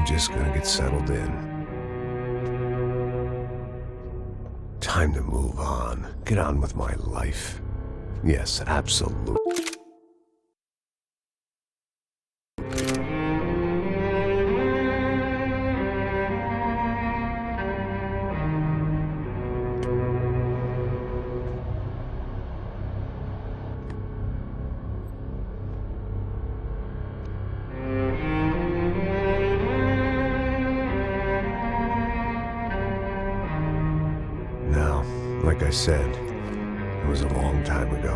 I'm just gonna get settled in. Time to move on. Get on with my life. Yes, absolutely. Now, like I said, it was a long time ago.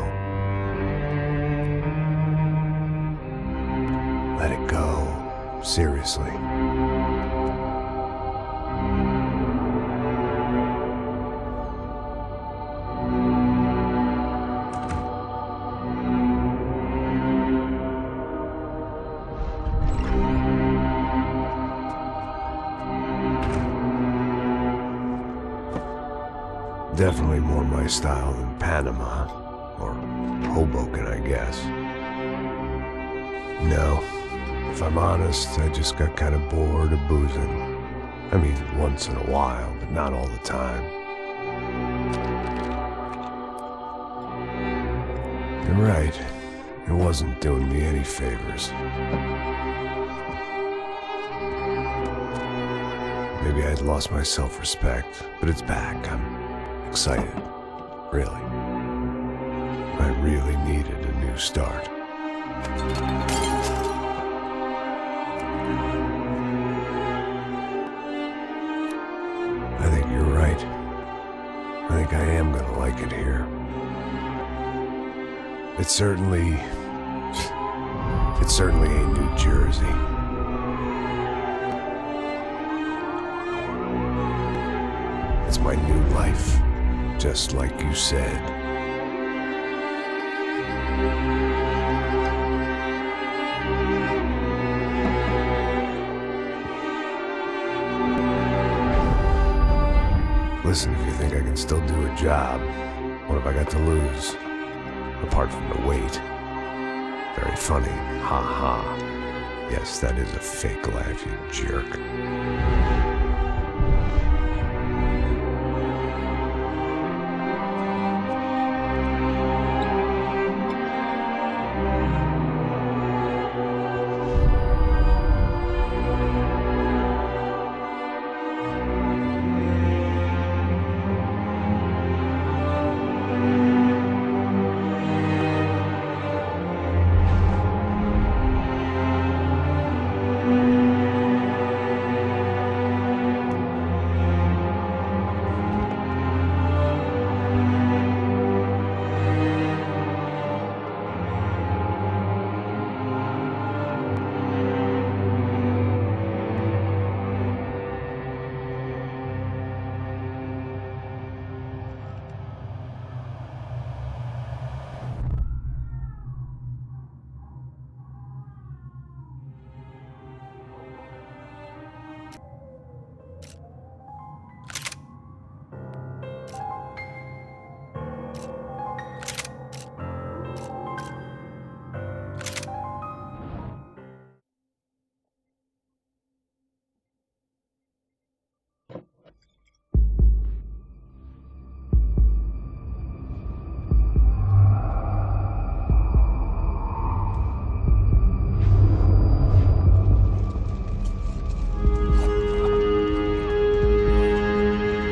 Let it go. Seriously. Definitely more my style than Panama, or Hoboken, I guess. No, if I'm honest, I just got kind of bored of boozing. I mean, once in a while, but not all the time. You're right, it wasn't doing me any favors. Maybe I'd lost my self-respect, but it's back. I'm excited, really. I really needed a new start. I think you're right. I think I am gonna like it here. It's certainly ain't New Jersey. It's my new life. Just like you said. Listen, if you think I can still do a job, what have I got to lose? Apart from the weight. Very funny. Ha ha. Yes, that is a fake laugh, you jerk.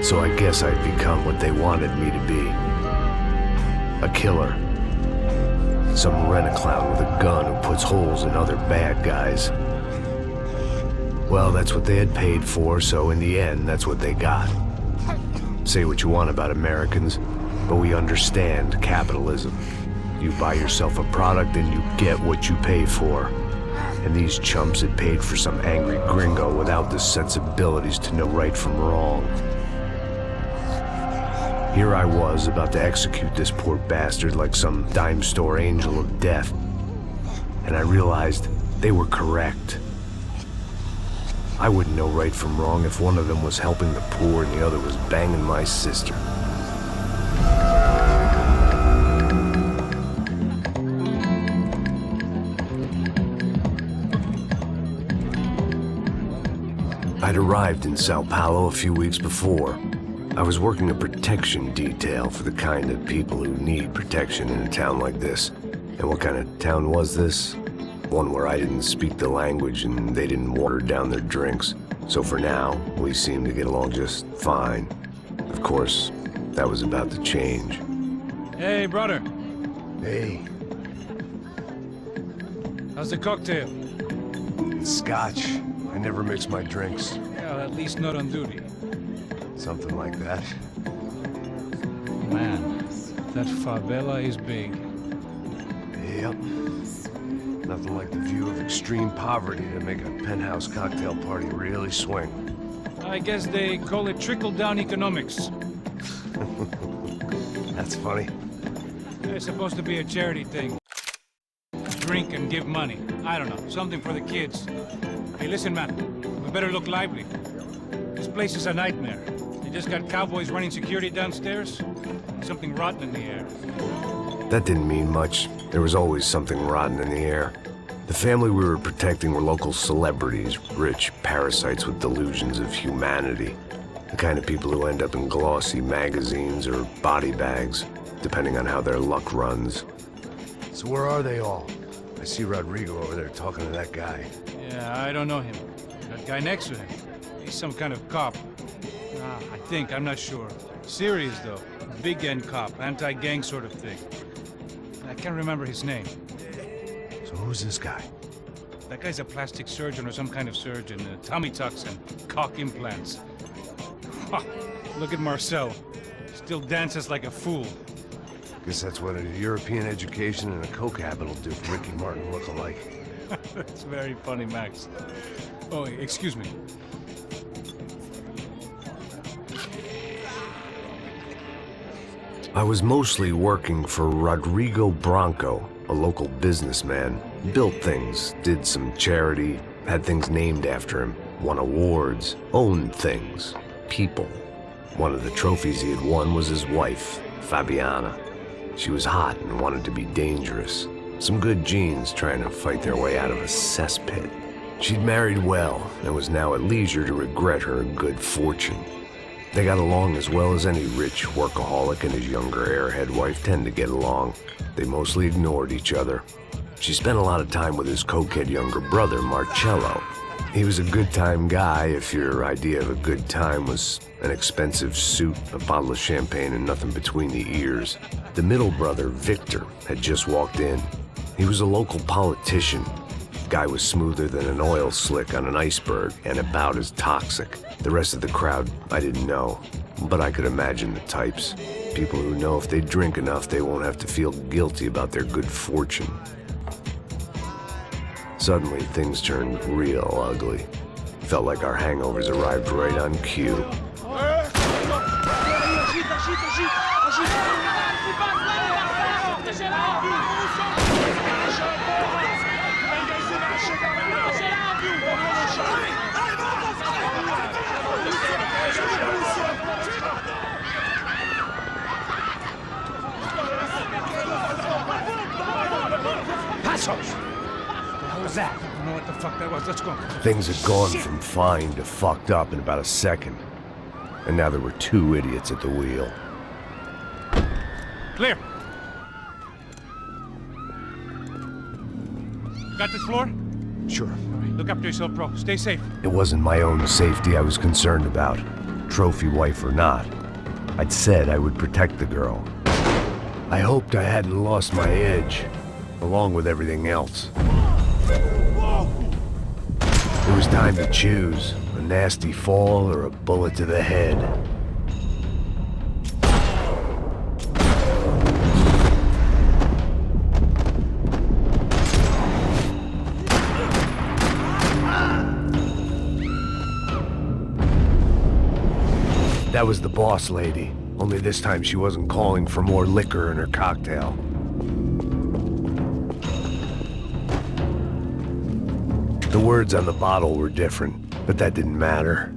So I guess I'd become what they wanted me to be. A killer. Some rent-a-clown with a gun who puts holes in other bad guys. Well, that's what they had paid for, so in the end, that's what they got. Say what you want about Americans, but we understand capitalism. You buy yourself a product and you get what you pay for. And these chumps had paid for some angry gringo without the sensibilities to know right from wrong. Here I was, about to execute this poor bastard like some dime store angel of death. And I realized they were correct. I wouldn't know right from wrong if one of them was helping the poor and the other was banging my sister. arrived in Sao Paulo a few weeks before. I was working a protection detail for the kind of people who need protection in a town like this. And what kind of town was this? One where I didn't speak the language and they didn't water down their drinks. So for now, we seemed to get along just fine. Of course, that was about to change. Hey, brother. Hey. How's the cocktail? It's scotch. I never mix my drinks. Yeah, at least not on duty. Something like that. Man, that favela is big. Yep. Nothing like the view of extreme poverty to make a penthouse cocktail party really swing. I guess they call it trickle-down economics. That's funny. It's supposed to be a charity thing. Drink and give money. I don't know, something for the kids. Hey, listen, man. We better look lively. This place is a nightmare. They just got cowboys running security downstairs. Something rotten in the air. That didn't mean much. There was always something rotten in the air. The family we were protecting were local celebrities, rich parasites with delusions of humanity. The kind of people who end up in glossy magazines or body bags, depending on how their luck runs. So where are they all? I see Rodrigo over there talking to that guy. Yeah, I don't know him. That guy next to him. He's some kind of cop. I think, I'm not sure. Serious, though. Big end cop, anti-gang sort of thing. I can't remember his name. So who's this guy? That guy's a plastic surgeon or some kind of surgeon. Tummy tucks and cock implants. Ha! Look at Marcel. Still dances like a fool. Guess that's what a European education and a coke habit will do for Ricky Martin look-alike. That's very funny, Max. Oh, excuse me. I was mostly working for Rodrigo Branco, a local businessman. Built things, did some charity, had things named after him, won awards, owned things, people. One of the trophies he had won was his wife, Fabiana. She was hot and wanted to be dangerous. Some good genes trying to fight their way out of a cesspit. She'd married well and was now at leisure to regret her good fortune. They got along as well as any rich workaholic and his younger airhead wife tend to get along. They mostly ignored each other. She spent a lot of time with his cokehead younger brother, Marcello. He was a good-time guy if your idea of a good time was an expensive suit, a bottle of champagne, and nothing between the ears. The middle brother, Victor, had just walked in. He was a local politician. Guy was smoother than an oil slick on an iceberg and about as toxic. The rest of the crowd, I didn't know, but I could imagine the types. People who know if they drink enough, they won't have to feel guilty about their good fortune. Suddenly, things turned real ugly. Felt like our hangovers arrived right on cue. What was that? I don't know what the fuck that was. Let's go. Things had gone from fine to fucked up in about a second. And now there were two idiots at the wheel. Clear. Got this floor? Sure. All right, look after yourself, bro. Stay safe. It wasn't my own safety I was concerned about, trophy wife or not. I'd said I would protect the girl. I hoped I hadn't lost my edge, along with everything else. It was time to choose, a nasty fall or a bullet to the head. That was the boss lady, only this time she wasn't calling for more liquor in her cocktail. The words on the bottle were different, but that didn't matter.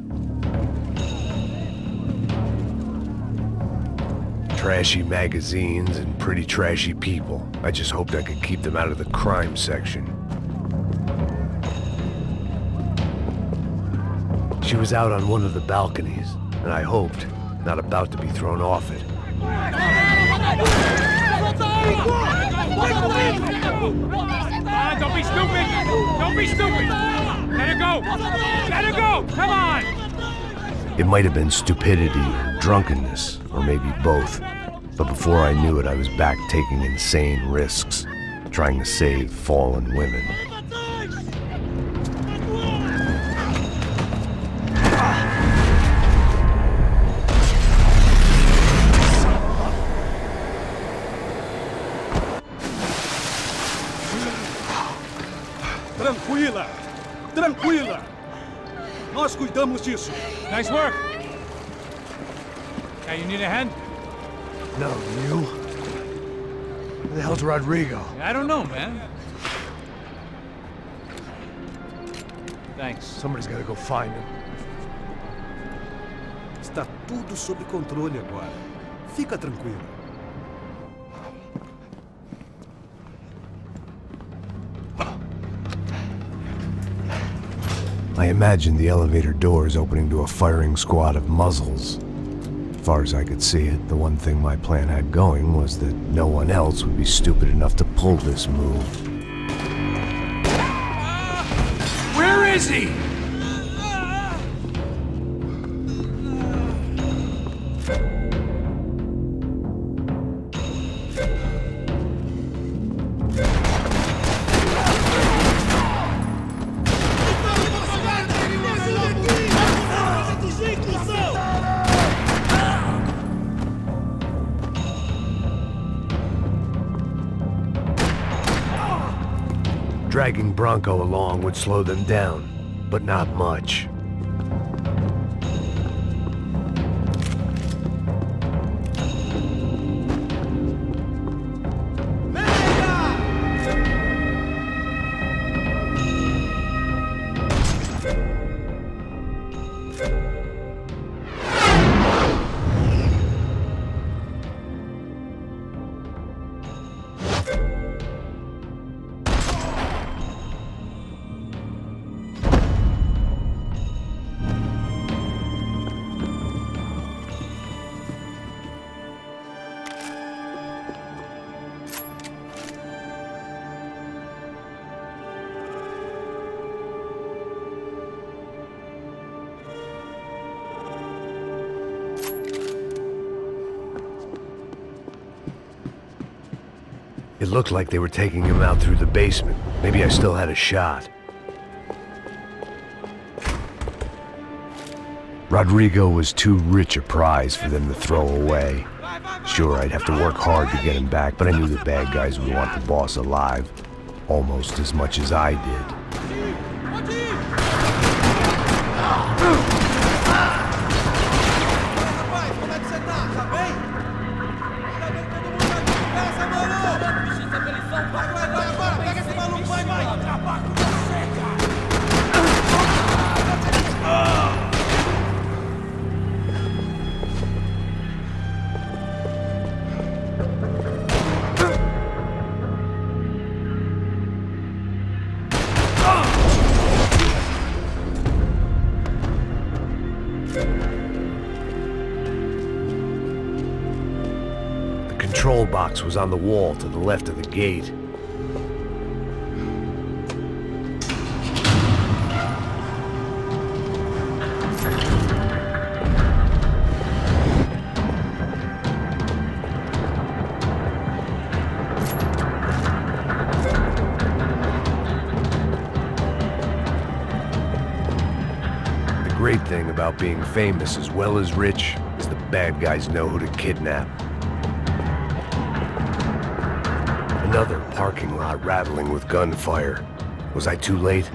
Trashy magazines and pretty trashy people. I just hoped I could keep them out of the crime section. She was out on one of the balconies, and I hoped, not about to be thrown off it. Don't be stupid! Don't be stupid! Let her go! Let her go! Come on! It might have been stupidity or drunkenness, or maybe both. But before I knew it, I was back taking insane risks, trying to save fallen women. Tranquila! Tranquila! Nós cuidamos disso. Nice work! Hey, you need a hand? No, you? Who the hell's Rodrigo? I don't know, man. Thanks. Somebody's gotta go find him. Está tudo sob controle agora. Fica tranquilo. I imagined the elevator doors opening to a firing squad of muzzles. As far as I could see it, the one thing my plan had going was that no one else would be stupid enough to pull this move. Where is he? Dragging Bronco along would slow them down, but not much. It looked like they were taking him out through the basement. Maybe I still had a shot. Rodrigo was too rich a prize for them to throw away. Sure, I'd have to work hard to get him back, but I knew the bad guys would want the boss alive, almost as much as I did. The control box was on the wall to the left of the gate. The great thing about being famous as well as rich is the bad guys know who to kidnap. Another parking lot rattling with gunfire. Was I too late?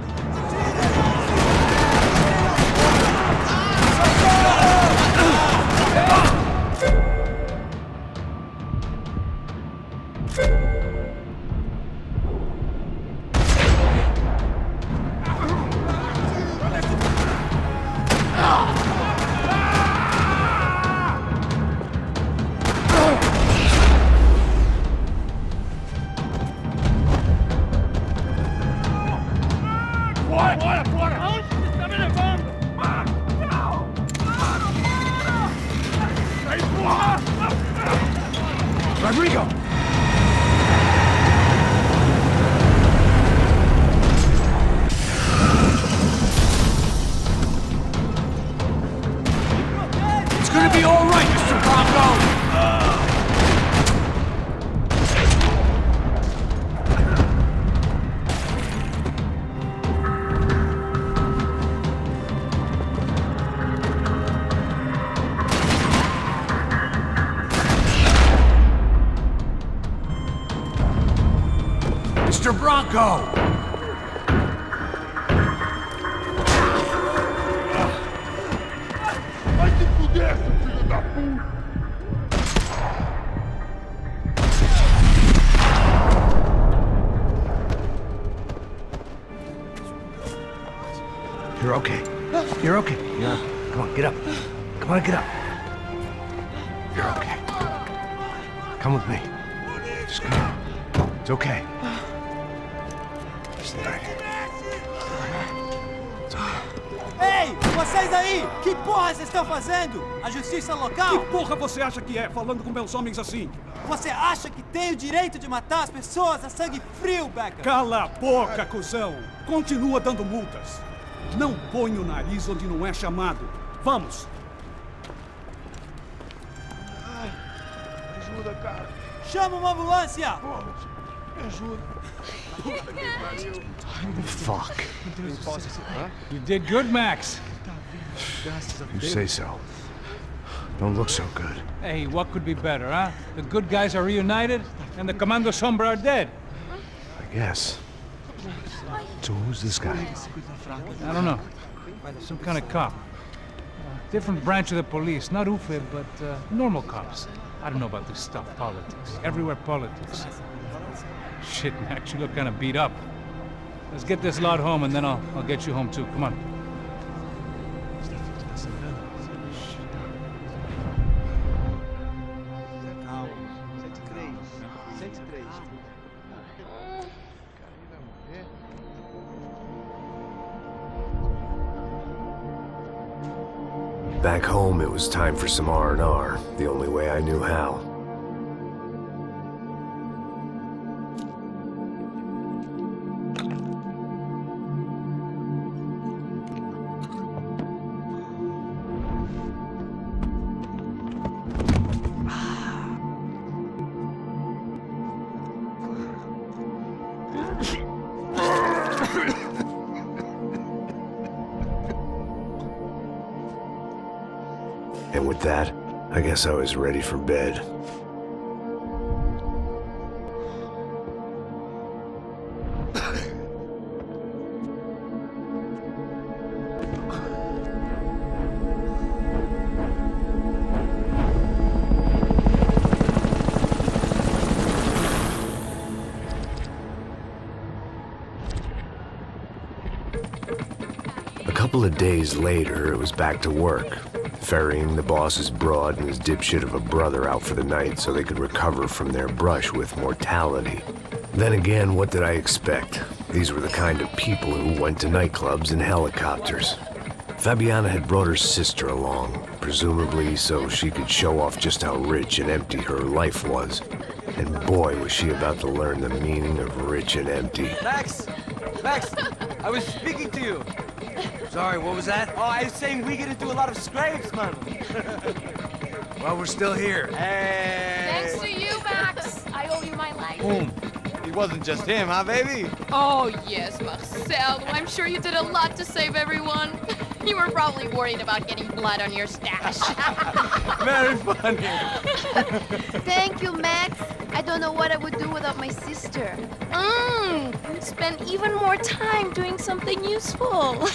Rodrigo! It's gonna be all right, Mr. Bronco! Mr. Bronco! Vai se fuder, filho da puta! You're okay. You're okay. Yeah. Come on, get up. Come on, get up. You're okay. Come with me. Just come on. It's okay. Stay right here. It's okay. Ei, vocês aí! Que porra vocês estão fazendo? A justiça local? Que porra você acha que é, falando com meus homens assim? Você acha que tem o direito de matar as pessoas a sangue frio, Becker? Cala a boca, cuzão! Continua dando multas. Não põe o nariz onde não é chamado. Vamos! Ajuda, cara. Chama uma ambulância! Porra, me ajuda. Fuck. You did good, Max. You say so. Don't look so good. Hey, what could be better, huh? The good guys are reunited, and the Commando Sombra are dead. I guess. So who's this guy? I don't know. Some kind of cop. Different branch of the police. Not UFE, but normal cops. I don't know about this stuff, politics. Everywhere politics. Shit, Max, you look kind of beat up. Let's get this lot home, and then I'll get you home too. Come on. Back home, it was time for some R&R, the only way I knew how. And with that, I guess I was ready for bed. A couple of days later, it was back to work. Ferrying the boss's broad and his dipshit of a brother out for the night so they could recover from their brush with mortality. Then again, what did I expect? These were the kind of people who went to nightclubs in helicopters. Fabiana had brought her sister along, presumably so she could show off just how rich and empty her life was. And boy, was she about to learn the meaning of rich and empty. Max! Max! I was speaking to you! Sorry, what was that? Oh, I was saying we gotta do a lot of scrapes, man! Well, we're still here. Hey! Thanks to you, Max. I owe you my life. Boom. It wasn't just him, huh, baby? Oh, yes, Marcel. I'm sure you did a lot to save everyone. You were probably worried about getting blood on your stash. Very funny. Thank you, Max. I don't know what I would do without my sister. Spend even more time doing something useful.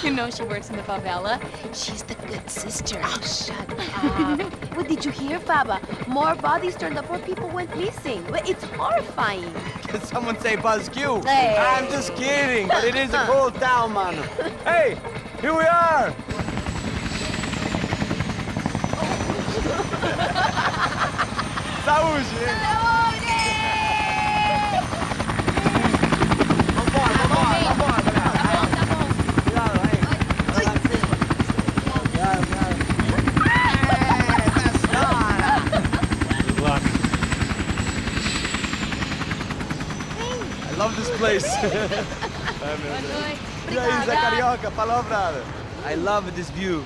You know she works in the favela. She's the good sister. Oh, shut up. What did you hear, Baba? More bodies turned up where people went missing. It's horrifying. Did someone say Buzz Q? Hey. I'm just kidding, but it is a cool town, man. Hey, here we are! Saúde! Good luck. love this place. E aí, Zé Carioca, falou, brother. I love this view.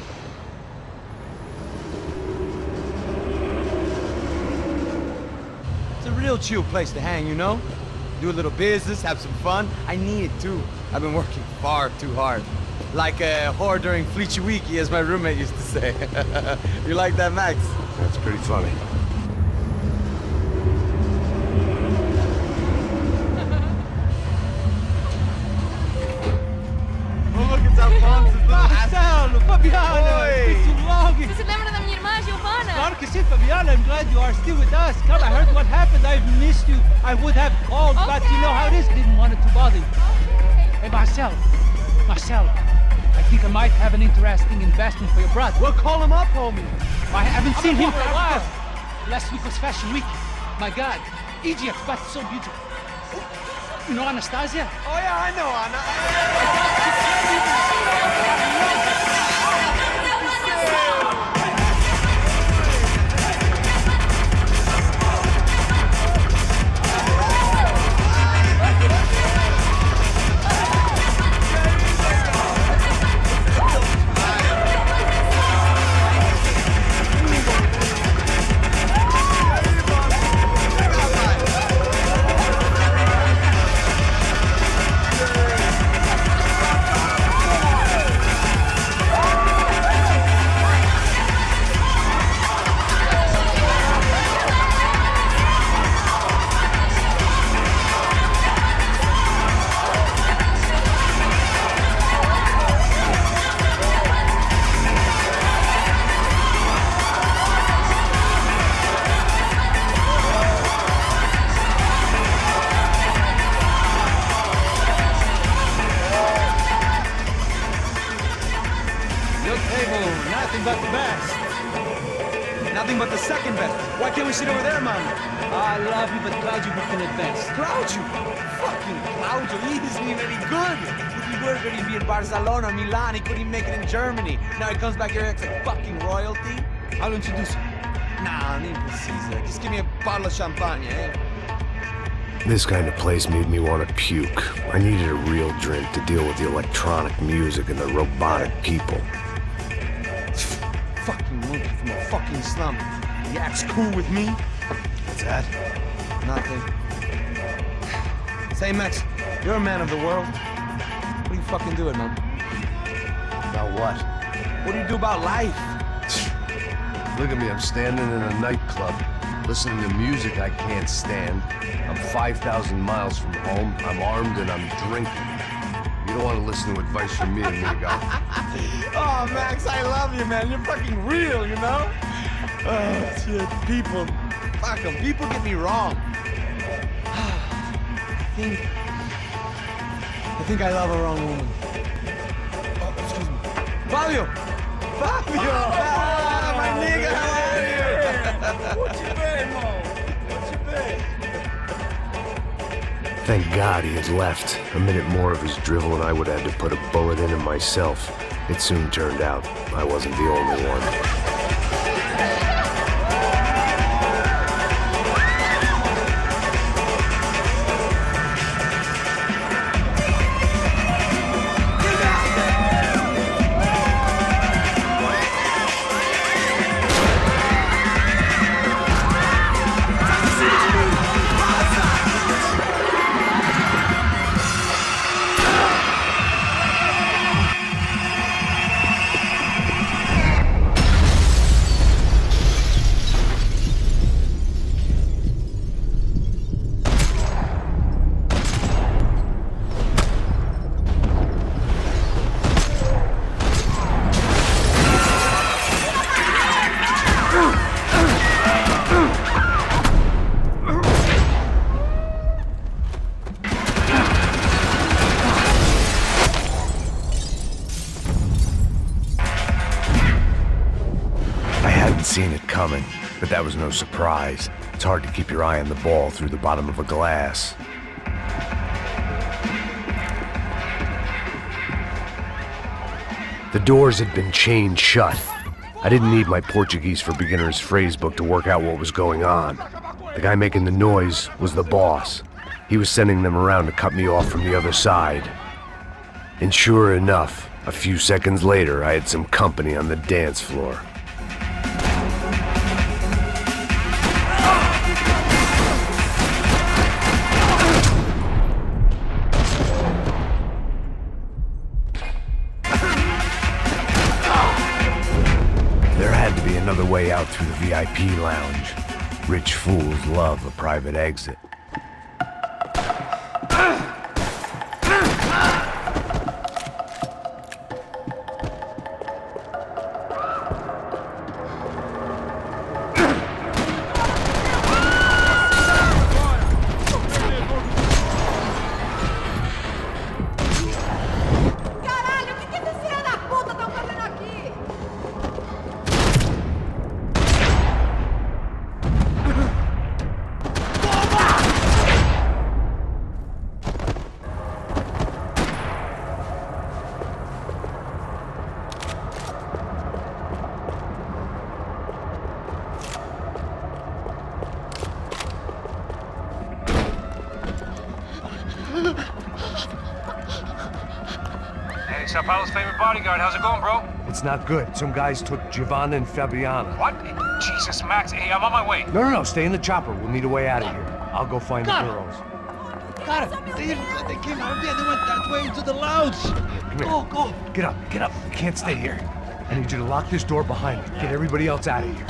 It's a real chill place to hang, you know? Do a little business, have some fun. I need it too. I've been working far too hard. Like a whore during Fleechy Weeky, as my roommate used to say. You like that, Max? That's pretty funny. Oh, look, it's Alfonso's little Marcelo, Fabiana, Oi. it's been too long. Você se lembra da minha irmã, Giovanna? Claro que sim, Fabiana. I'm glad you are still with us. Come, I heard what happened. I've missed you. I would have called, but you know how it is. Didn't want it to bother you. Hey, Marcelo, I think I might have an interesting investment for your brother. Well, call him up, homie. I haven't seen him for a while. Last week was Fashion Week. My God, Egypt, but so beautiful. You know Anastasia? Oh, yeah, I know, Anna. Nothing but the best. Nothing but the second best. Why can't we sit over there, man? I love you, but Claudio booked in advance. Claudio? Fucking Claudio, he isn't even any good. If he were going to be in Barcelona or Milan, he couldn't make it in Germany. Now he comes back here and acts like fucking royalty. I'll introduce you. Nah, need precisa. Just give me a bottle of champagne, eh? This kind of place made me want to puke. I needed a real drink to deal with the electronic music and the robotic people. Fucking monkey from a fucking slum. He acts cool with me. What's that? Nothing. Say, Max, you're a man of the world. What do you fucking do it, man? About what? What do you do about life? Look at me, I'm standing in a nightclub, listening to music I can't stand. I'm 5,000 miles from home, I'm armed and I'm drinking. You don't want to listen to advice from me, amigo. Oh, Max, I love you, man. You're fucking real, you know? Oh, shit. People. Fuck them. People get me wrong. I think I love a wrong woman. Oh, excuse me. Fabio! Fabio! Ah, my nigga, how are you? What you been, Mo? What you been? Thank God he had left. A minute more of his drivel and I would have had to put a bullet in him myself. It soon turned out I wasn't the only one. Seen it coming, but that was no surprise. It's hard to keep your eye on the ball through the bottom of a glass. The doors had been chained shut. I didn't need my Portuguese for Beginners phrase book to work out what was going on. The guy making the noise was the boss. He was sending them around to cut me off from the other side. And sure enough, a few seconds later, I had some company on the dance floor. There had to be another way out through the VIP lounge. Rich fools love a private exit. Hey, Sao Paulo's favorite bodyguard. How's it going, bro? It's not good. Some guys took Giovanna and Fabiana. What? Jesus, Max. Hey, I'm on my way. No, stay in the chopper. We'll need a way out of here. I'll go find the girls. Got it. They came out of there. They went that way into the lounge. Come here. Go. Get up. You can't stay here. I need you to lock this door behind me. Get everybody else out of here.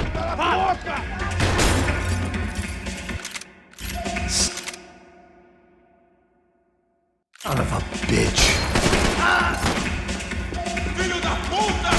Son of a bitch. Filho da puta!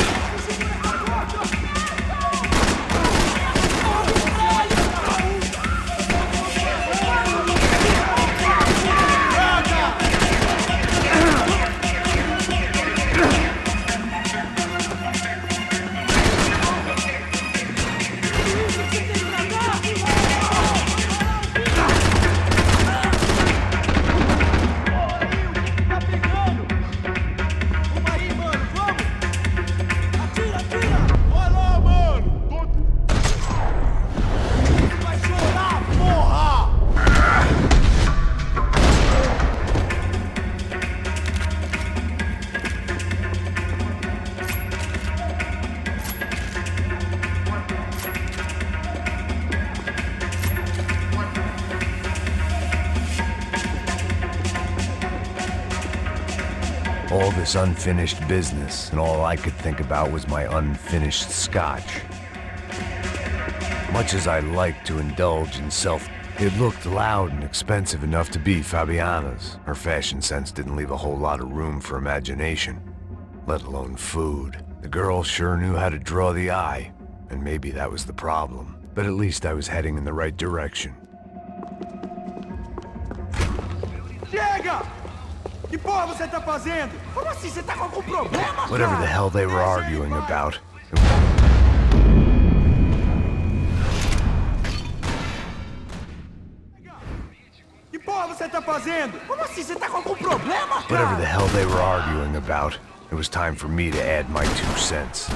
All this unfinished business, and all I could think about was my unfinished scotch. Much as I like to indulge in self, it looked loud and expensive enough to be Fabiana's. Her fashion sense didn't leave a whole lot of room for imagination, let alone food. The girl sure knew how to draw the eye, and maybe that was the problem. But at least I was heading in the right direction. Chega! Que porra você tá fazendo? Como assim? Você tá com algum problema? Whatever the hell they were arguing about. Que porra você tá fazendo? Como assim? Você tá com algum problema? Whatever the hell they were arguing about, it was time for me to add my 2 cents.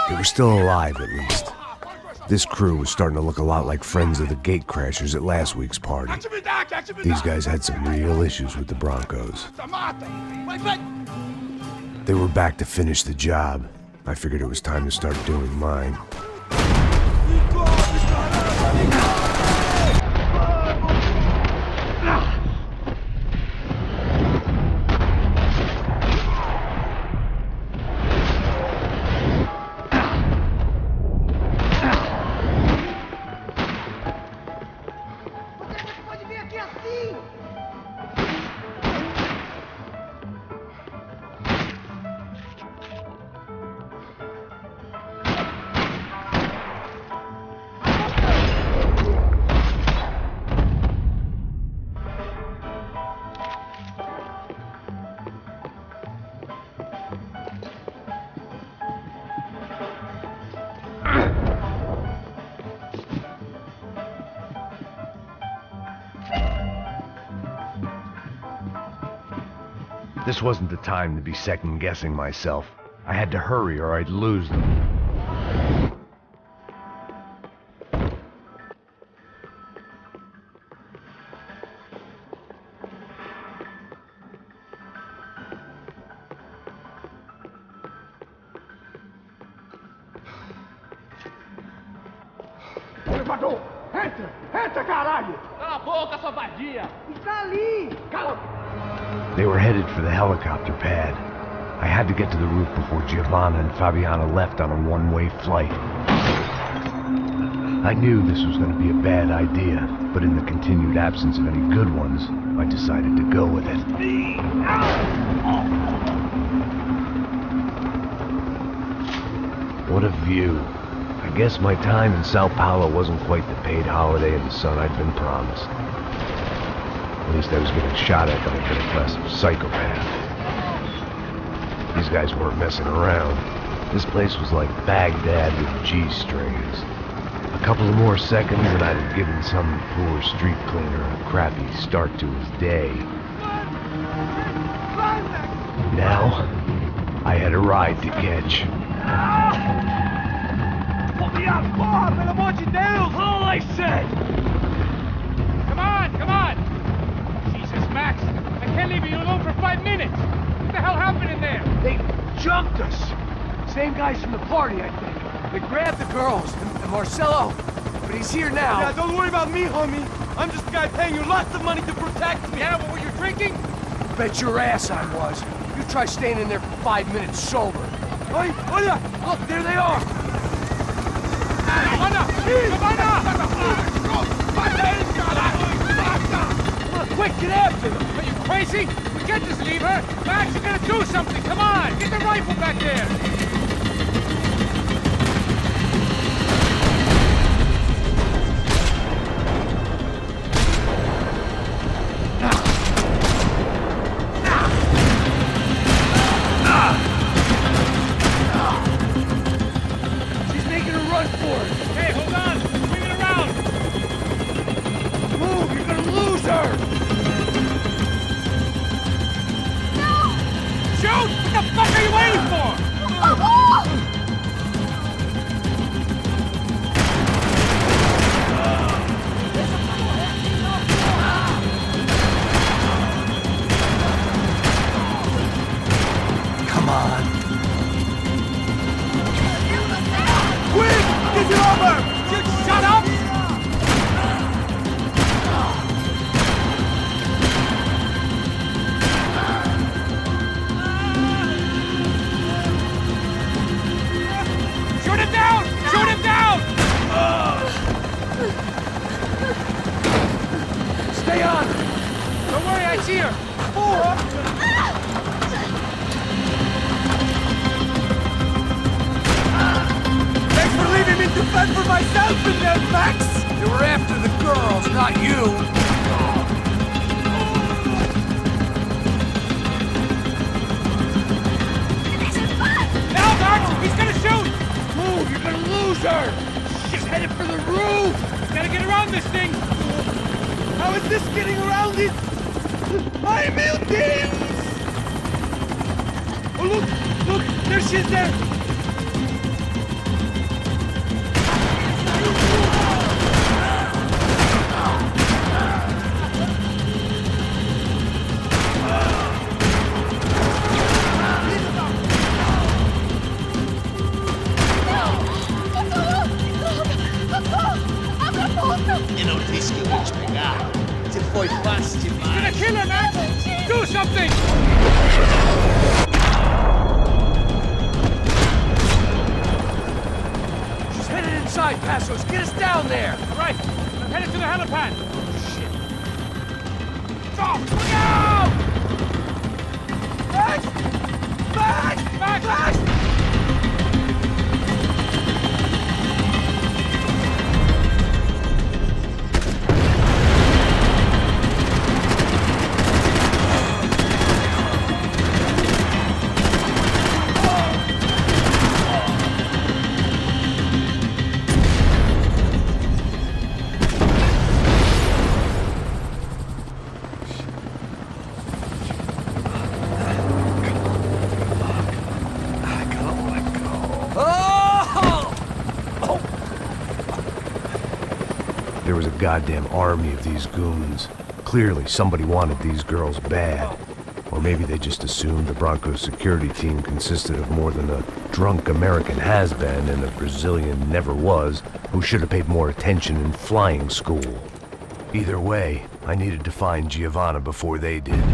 They were still alive, at least. This crew was starting to look a lot like friends of the gatecrashers at last week's party. These guys had some real issues with the Broncos. They were back to finish the job. I figured it was time to start doing mine. This wasn't the time to be second-guessing myself. I had to hurry or I'd lose them. Elevador! Entra! Entra, caralho! Cala a boca, sua vadia! Está ali! Cala! They were headed for the helicopter pad. I had to get to the roof before Giovanna and Fabiana left on a one-way flight. I knew this was going to be a bad idea, but in the continued absence of any good ones, I decided to go with it. What a view. I guess my time in Sao Paulo wasn't quite the paid holiday in the sun I'd been promised. At least I was getting shot at by a middle-class psychopath. These guys weren't messing around. This place was like Baghdad with G-strings. A couple of more seconds and I'd have given some poor street cleaner a crappy start to his day. Now, I had a ride to catch. Put me up, Bob! Pelo amor de Deus! All I said! Come on, come on! Jesus, Max! I can't leave you alone for 5 minutes! What the hell happened in there? They jumped us. Same guys from the party, I think. They grabbed the girls and Marcelo, but he's here now. Yeah, don't worry about me, homie. I'm just a guy paying you lots of money to protect me. Yeah, what were you drinking? Bet your ass I was. You try staying in there for 5 minutes sober. Oi, olha! Look, there they are. Giovanna! Come on, quick, get after them. Are you crazy? We can't just leave her! Max, you gotta do something! Come on! Get the rifle back there! She's making a run for it. Hey, hold on! Bring it around! Move, you're gonna lose her. Shoot! What the fuck are you waiting for? Come on. Quick! Get it over! You shut up! Shoot him down! Shoot him down! Stay on. Don't worry, I see her. Thanks for leaving me to fend for myself in there, Max! They were after the girls, not you. Now, Max! He's gonna shoot! Move, you're gonna lose her. She's headed for the roof. Gotta get around this thing! How is this getting around it? I'm buildings! Oh, look! There she is there! Eu não disse que eu ia te pegar. Você foi fácil He's gonna demais. kill her, Max! Do something! She's headed inside, Passos. Get us down there. All right, I'm headed to the helipad. Shit. Stop! Look out! Max! Max! Max! Max! There was a goddamn army of these goons. Clearly, somebody wanted these girls bad. Or maybe they just assumed the Broncos security team consisted of more than a drunk American has-been and a Brazilian never-was who should have paid more attention in flying school. Either way, I needed to find Giovanna before they did.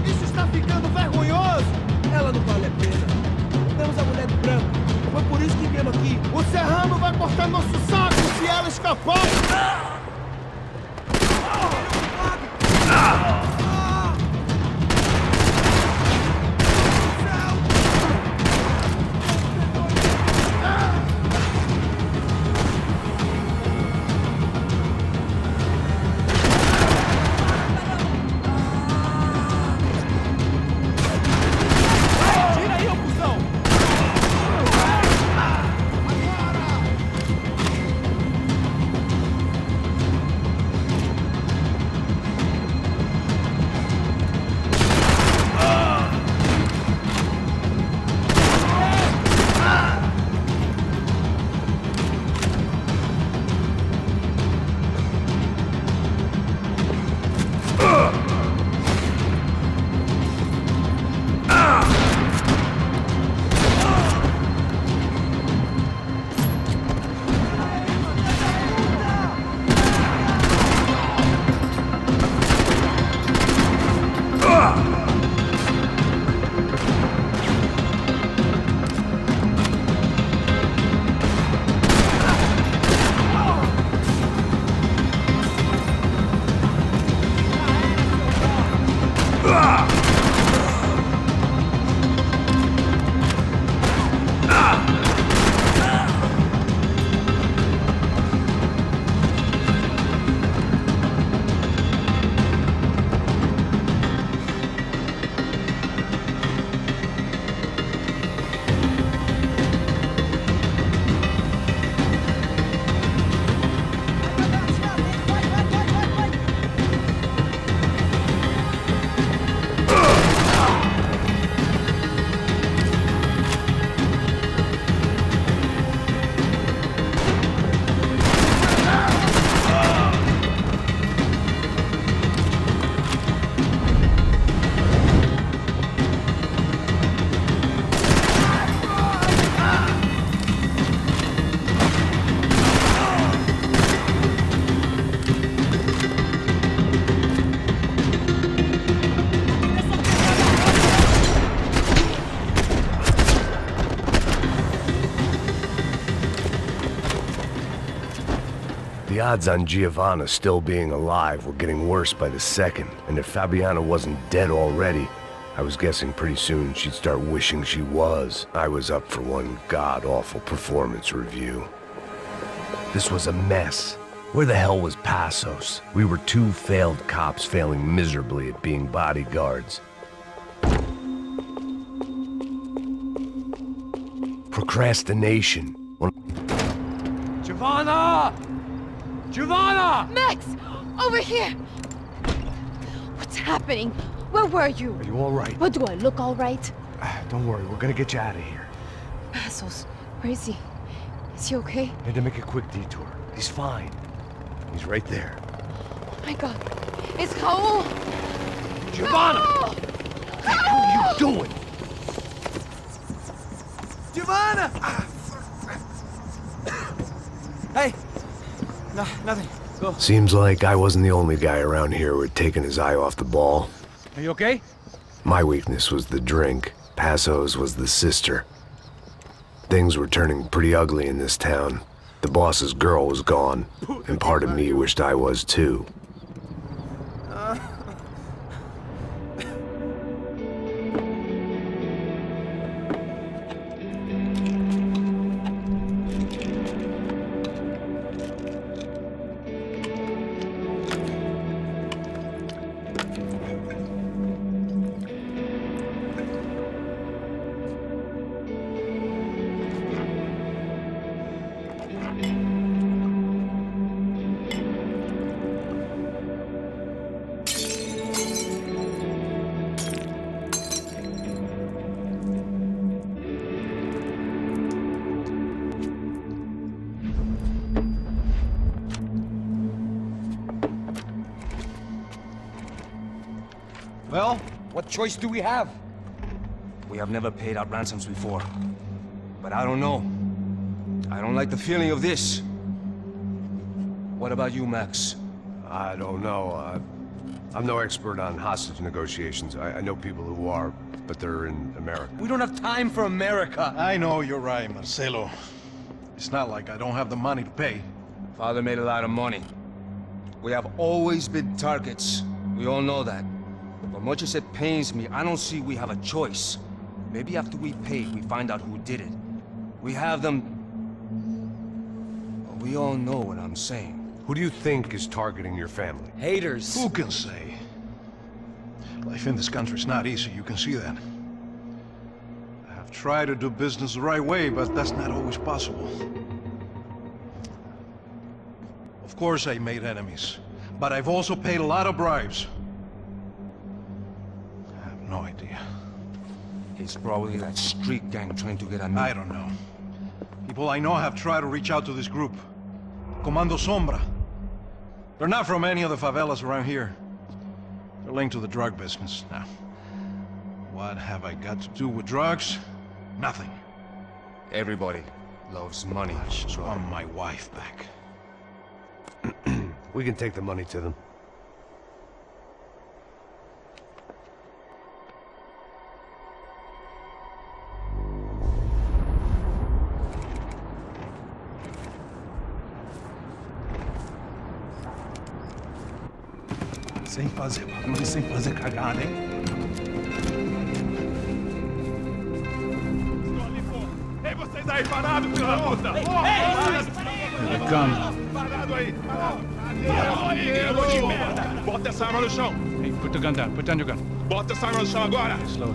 Isso está ficando vergonhoso! Ela não vale a pena. Temos a mulher de branco. Foi por isso que viemos aqui. O Serrano vai cortar nosso saco se ela escapar! The odds on Giovanna still being alive were getting worse by the second, and if Fabiana wasn't dead already, I was guessing pretty soon she'd start wishing she was. I was up for one god-awful performance review. This was a mess. Where the hell was Passos? We were two failed cops failing miserably at being bodyguards. Procrastination. Giovanna! Giovanna! Max! Over here! What's happening? Where were you? Are you all right? What, do I look all right? Don't worry, we're gonna get you out of here. Passos, where is he? Is he okay? Had to make a quick detour. He's fine. He's right there. Oh my god. It's Raul! Giovanna! Raul! What the hell are you doing? Giovanna! Hey! No, nothing. Go. Seems like I wasn't the only guy around here who had taken his eye off the ball. Are you okay? My weakness was the drink. Passos was the sister. Things were turning pretty ugly in this town. The boss's girl was gone, and part of me wished I was too. Well, what choice do we have? We have never paid out ransoms before. But I don't know. I don't like the feeling of this. What about you, Max? I don't know. I'm no expert on hostage negotiations. I know people who are, but they're in America. We don't have time for America. I know you're right, Marcelo. It's not like I don't have the money to pay. Father made a lot of money. We have always been targets. We all know that. But much as it pains me, I don't see we have a choice. Maybe after we pay, we find out who did it. We have them... We all know what I'm saying. Who do you think is targeting your family? Haters. Who can say? Life in this country is not easy, you can see that. I have tried to do business the right way, but that's not always possible. Of course I made enemies, but I've also paid a lot of bribes. I have no idea. It's probably that street gang trying to get at me. I don't know. People I know have tried to reach out to this group. Comando Sombra. They're not from any of the favelas around here. They're linked to the drug business. Now, what have I got to do with drugs? Nothing. Everybody loves money. I just want my wife back. We can take the money to them. Sem fazer barulho, sem fazer cagada, hein? Estou ali, pô! Ei, vocês aí, parados, filho da puta! The gun. Parado aí! Aí, merda! Bota essa arma no chão! Hey, put the gun down. Put down your gun. Bota essa arma no chão agora! Slow.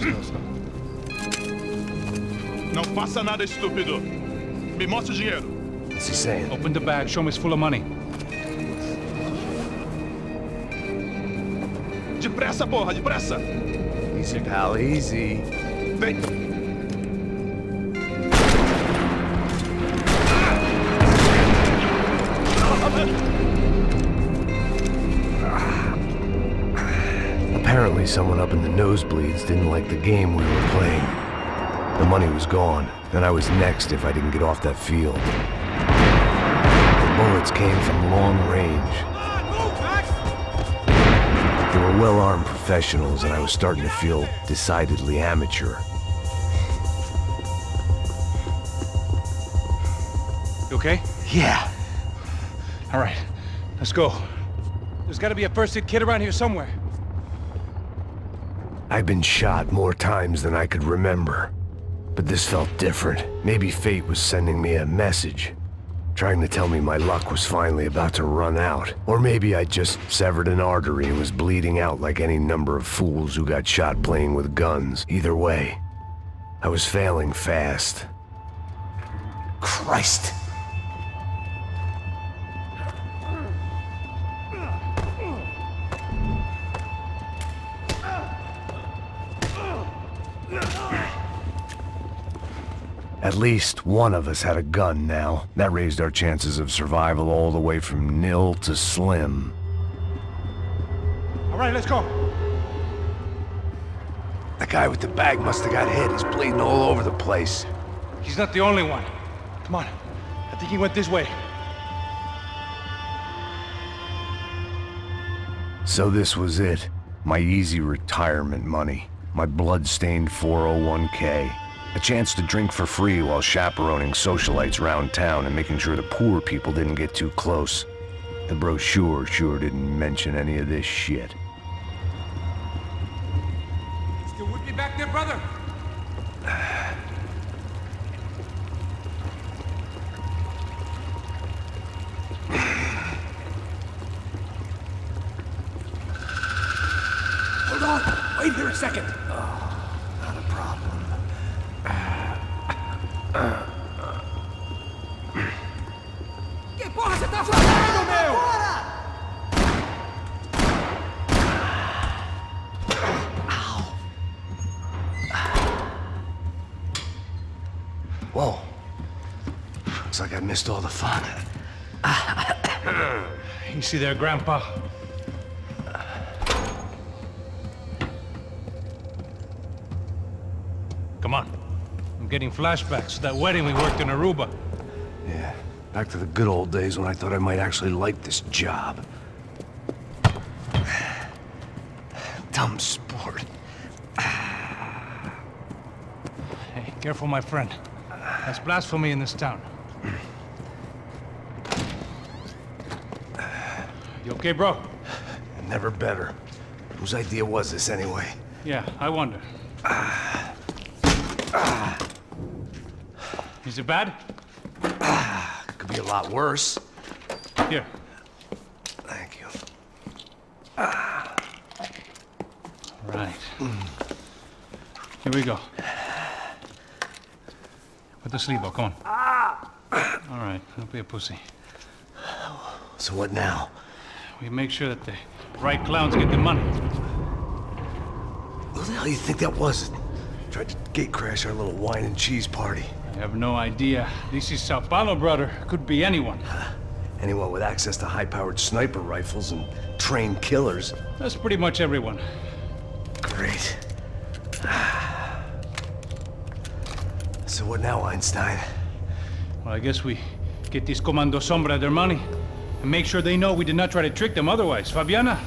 Não faça nada estúpido! Me mostre o dinheiro! What's he saying? Open the bag. Show me it's full of money. Depressa, porra, depressa! Easy, pal, easy. Vem! Apparently someone up in the nosebleeds didn't like the game we were playing. The money was gone, and I was next if I didn't get off that field. The bullets came from long range. They were well-armed professionals, and I was starting to feel decidedly amateur. You okay? Yeah. All right. Let's go. There's got to be a first-aid kit around here somewhere. I've been shot more times than I could remember. But this felt different. Maybe fate was sending me a message, trying to tell me my luck was finally about to run out. Or maybe I just severed an artery and was bleeding out like any number of fools who got shot playing with guns. Either way, I was failing fast. Christ! At least one of us had a gun now. That raised our chances of survival all the way from nil to slim. All right, let's go. The guy with the bag must have got hit. He's bleeding all over the place. He's not the only one. Come on. I think he went this way. So this was it. My easy retirement money. My blood-stained 401k. A chance to drink for free while chaperoning socialites round town and making sure the poor people didn't get too close. The brochure sure didn't mention any of this shit. Still with me back there, brother? Hold on! Wait here a second! Not a problem. Que porra você tá fazendo, meu? Whoa. Looks like I missed all the fun. You see there, Grandpa? Come on. I'm getting flashbacks to that wedding we worked in Aruba. Yeah, back to the good old days when I thought I might actually like this job. Dumb sport. Hey, careful, my friend. That's blasphemy in this town. You okay, bro? Never better. Whose idea was this anyway? Yeah, I wonder. Is it bad? Could be a lot worse. Here. Thank you. Right. Here we go. Put the sleeve on, come on. All right, don't be a pussy. So what now? We make sure that the right clowns get the money. Who the hell do you think that was? Tried to gate crash our little wine and cheese party. I have no idea. This is Sao Paulo, brother. Could be anyone. Anyone with access to high-powered sniper rifles and trained killers. That's pretty much everyone. Great. So what now, Einstein? Well, I guess we get these Comando Sombra their money and make sure they know we did not try to trick them otherwise. Fabiana,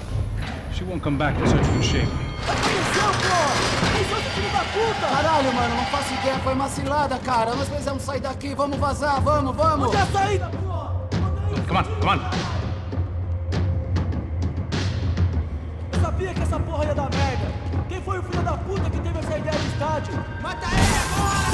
she won't come back in such good shape. Caralho, mano, não faço ideia, foi uma cilada, cara. Nós precisamos sair daqui, vamos vazar, vamos! Onde é a saída, pô? Come on, come on. Eu sabia que essa porra ia dar merda. Quem foi o filho da puta que teve essa ideia do estádio? Mata ele agora!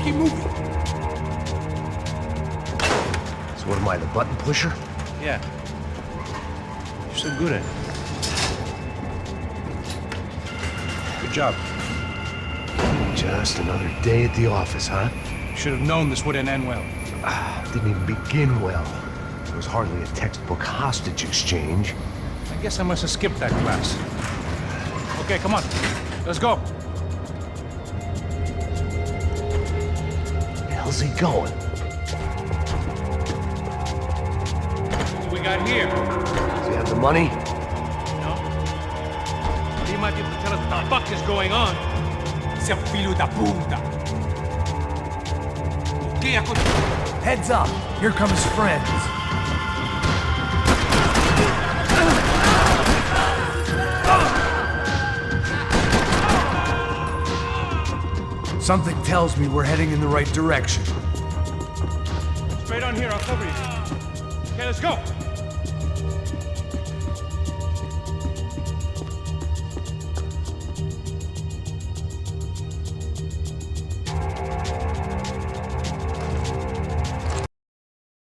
Keep moving. So what am I, the button pusher? Yeah. You're so good at it. Good job. Just another day at the office, huh? Should have known this wouldn't end well. Didn't even begin well. It was hardly a textbook hostage exchange. I guess I must have skipped that class. Okay, come on. Let's go. How's he going? What we got here? Does he have the money? No. But he might be able to tell us what the fuck is going on. Seu filho da puta! O que aconteceu? Heads up! Here come his friends. Something tells me we're heading in the right direction. Straight on here, I'll cover you. Okay, let's go.